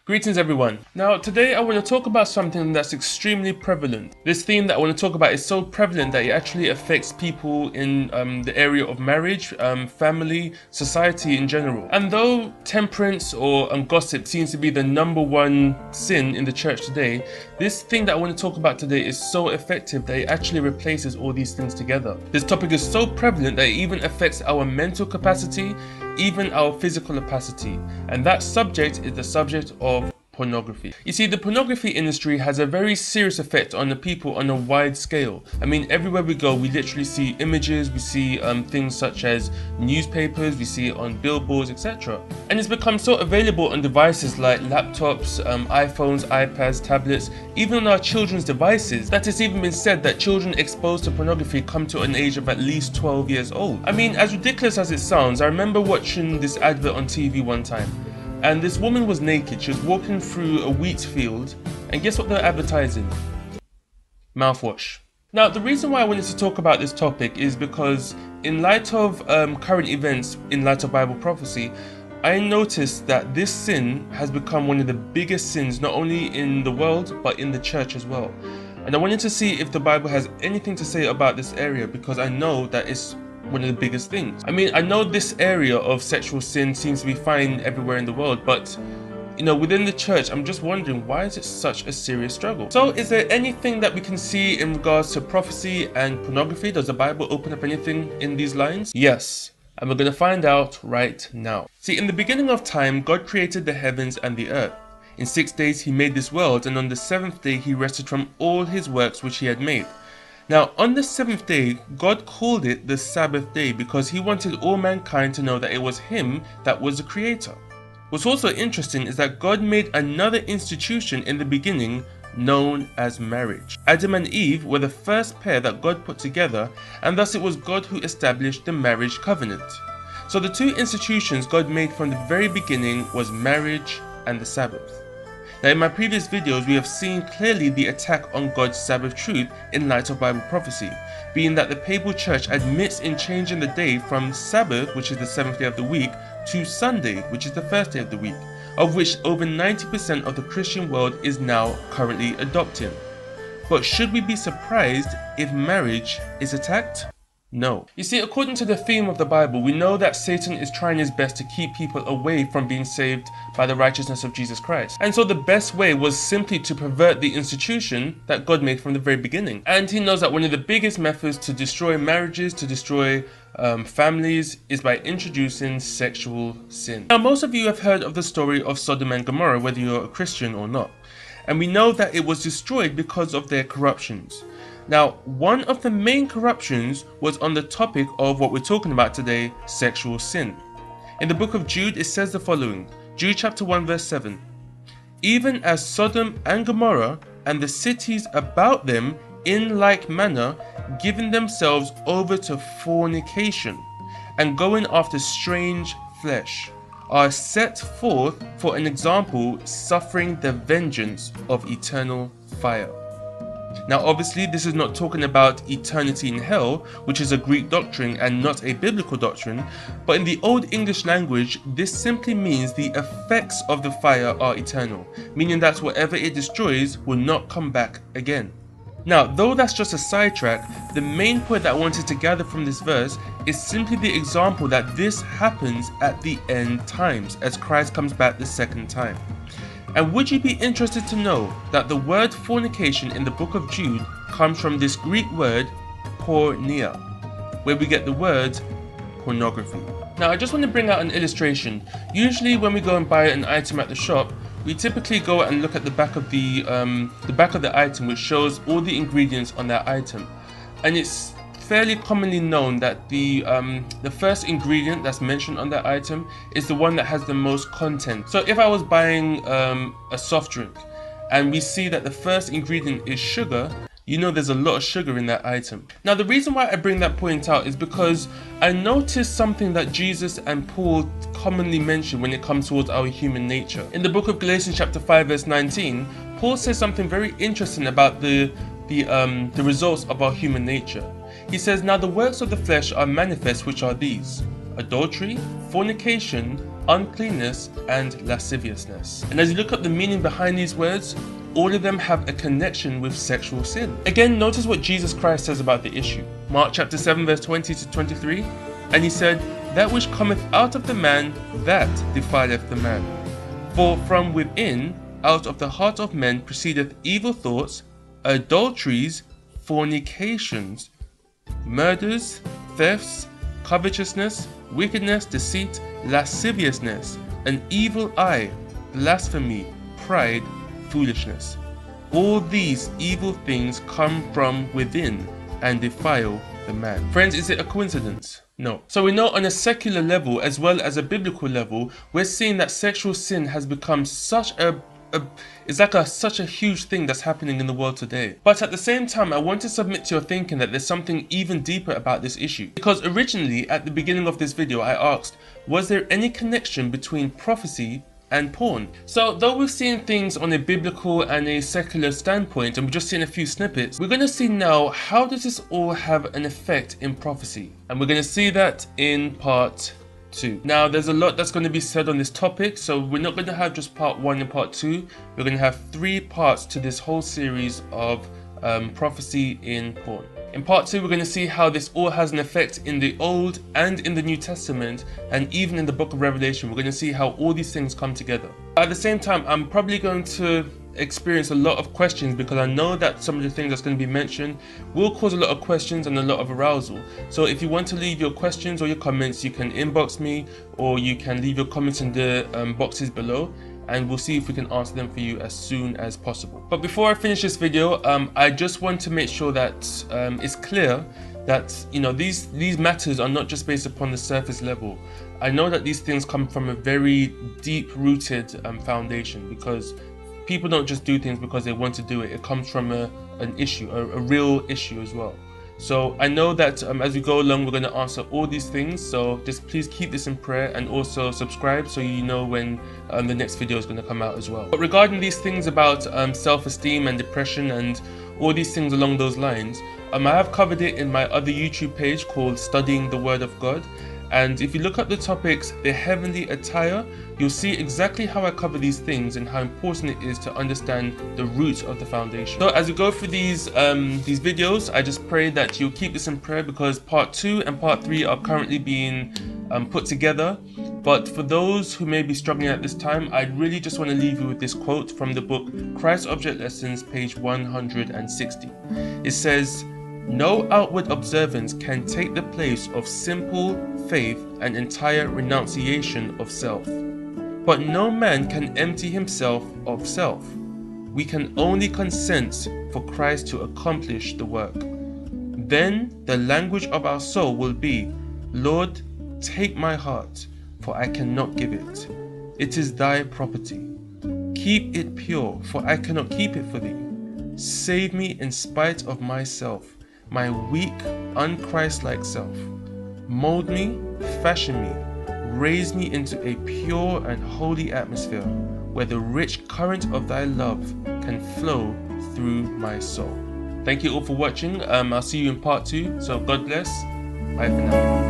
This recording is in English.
Greetings everyone. Now today I want to talk about something that's extremely prevalent. This theme that I want to talk about is so prevalent that it actually affects people in the area of marriage, family, society in general. And though temperance or gossip seems to be the #1 sin in the church today, this thing that I want to talk about today is so effective that it actually replaces all these things together. This topic is so prevalent that it even affects our mental capacity, even our physical capacity, and that subject is the subject of pornography. You see, the pornography industry has a very serious effect on the people on a wide scale. I mean, everywhere we go, we literally see images, we see things such as newspapers, we see it on billboards, etc. And it's become so available on devices like laptops, iPhones, iPads, tablets, even on our children's devices, that it's even been said that children exposed to pornography come to an age of at least 12 years old. I mean, as ridiculous as it sounds, I remember watching this advert on TV one time. And this woman was naked. She was walking through a wheat field, and guess what they're advertising? Mouthwash. Now, the reason why I wanted to talk about this topic is because in light of current events, in light of Bible prophecy, I noticed that this sin has become one of the biggest sins, not only in the world, but in the church as well. And I wanted to see if the Bible has anything to say about this area, because I know that it's one of the biggest things. I mean, I know this area of sexual sin seems to be fine everywhere in the world, but you know, within the church, I'm just wondering, why is it such a serious struggle? So is there anything that we can see in regards to prophecy and pornography? Does the Bible open up anything in these lines? Yes, and we're going to find out right now. See, in the beginning of time, God created the heavens and the earth. In 6 days he made this world, and on the 7th day he rested from all his works which he had made. Now, on the 7th day, God called it the Sabbath day because he wanted all mankind to know that it was him that was the creator. What's also interesting is that God made another institution in the beginning known as marriage. Adam and Eve were the first pair that God put together, and thus it was God who established the marriage covenant. So the two institutions God made from the very beginning was marriage and the Sabbath. Now, in my previous videos, we have seen clearly the attack on God's Sabbath truth in light of Bible prophecy, being that the Papal Church admits in changing the day from Sabbath, which is the 7th day of the week, to Sunday, which is the 1st day of the week, of which over 90% of the Christian world is now currently adopting. But should we be surprised if marriage is attacked? No. You see, according to the theme of the Bible, we know that Satan is trying his best to keep people away from being saved by the righteousness of Jesus Christ. And so the best way was simply to pervert the institution that God made from the very beginning. And he knows that one of the biggest methods to destroy marriages, to destroy families, is by introducing sexual sin. Now, most of you have heard of the story of Sodom and Gomorrah, whether you're a Christian or not. And we know that it was destroyed because of their corruptions. Now, one of the main corruptions was on the topic of what we're talking about today, sexual sin. In the book of Jude, it says the following, Jude chapter 1 verse 7. Even as Sodom and Gomorrah and the cities about them in like manner, giving themselves over to fornication and going after strange flesh, are set forth for an example, suffering the vengeance of eternal fire. Now, obviously, this is not talking about eternity in hell, which is a Greek doctrine and not a biblical doctrine, but in the Old English language, this simply means the effects of the fire are eternal, meaning that whatever it destroys will not come back again. Now, though that's just a sidetrack, the main point that I wanted to gather from this verse is simply the example that this happens at the end times, as Christ comes back the second time. And would you be interested to know that the word fornication in the book of Jude comes from this Greek word porneia, where we get the word pornography. Now, I just want to bring out an illustration. Usually when we go and buy an item at the shop, we typically go and look at the back of the item, which shows all the ingredients on that item. And it's fairly commonly known that the first ingredient that's mentioned on that item is the one that has the most content. So if I was buying a soft drink and we see that the first ingredient is sugar, you know there's a lot of sugar in that item. Now, the reason why I bring that point out is because I noticed something that Jesus and Paul commonly mention when it comes towards our human nature. In the book of Galatians chapter 5 verse 19, Paul says something very interesting about the results of our human nature. He says, "Now the works of the flesh are manifest, which are these: adultery, fornication, uncleanness, and lasciviousness. And as you look up the meaning behind these words, all of them have a connection with sexual sin. Again, notice what Jesus Christ says about the issue. Mark chapter 7 verse 20 to 23. And he said, "That which cometh out of the man, that defileth the man. For from within, out of the heart of men proceedeth evil thoughts, adulteries, fornications, murders, thefts, covetousness, wickedness, deceit, lasciviousness, an evil eye, blasphemy, pride, foolishness. All these evil things come from within and defile the man." Friends, is it a coincidence? No. So we know on a secular level as well as a biblical level, we're seeing that sexual sin has become such such a huge thing that's happening in the world today. But at the same time, I want to submit to your thinking that there's something even deeper about this issue. Because originally, at the beginning of this video, I asked, was there any connection between prophecy and porn? So though we've seen things on a biblical and a secular standpoint, and we've just seen a few snippets, we're going to see now, how does this all have an effect in prophecy? And we're going to see that in part 2. Now, there's a lot that's going to be said on this topic, so we're not going to have just part 1 and part 2. We're going to have 3 parts to this whole series of prophecy in porn. In part 2, we're going to see how this all has an effect in the Old and in the New Testament, and even in the book of Revelation. We're going to see how all these things come together. At the same time, I'm probably going to experience a lot of questions, because I know that some of the things that's going to be mentioned will cause a lot of questions and a lot of arousal. So if you want to leave your questions or your comments, you can inbox me, or you can leave your comments in the boxes below, and we'll see if we can answer them for you as soon as possible. But before I finish this video, I just want to make sure that it's clear that, you know, these matters are not just based upon the surface level. I know that these things come from a very deep-rooted foundation, because people don't just do things because they want to do it. It comes from an issue, a real issue as well. So I know that as we go along, we're going to answer all these things. So just please keep this in prayer, and also subscribe so you know when the next video is going to come out as well. But regarding these things about self-esteem and depression and all these things along those lines, I have covered it in my other YouTube page called Studying the Word of God. And if you look at the topics, the heavenly attire, you'll see exactly how I cover these things and how important it is to understand the roots of the foundation. So as we go through these videos, I just pray that you'll keep this in prayer, because part 2 and part 3 are currently being put together. But for those who may be struggling at this time, I really just want to leave you with this quote from the book Christ Object Lessons, page 160. It says, "No outward observance can take the place of simple faith and entire renunciation of self. But no man can empty himself of self. We can only consent for Christ to accomplish the work. Then the language of our soul will be, Lord, take my heart, for I cannot give it. It is thy property. Keep it pure, for I cannot keep it for thee. Save me in spite of myself, my weak, unchristlike self. Mold me, fashion me, raise me into a pure and holy atmosphere, where the rich current of thy love can flow through my soul." Thank you all for watching. I'll see you in part 2. So God bless. Bye for now.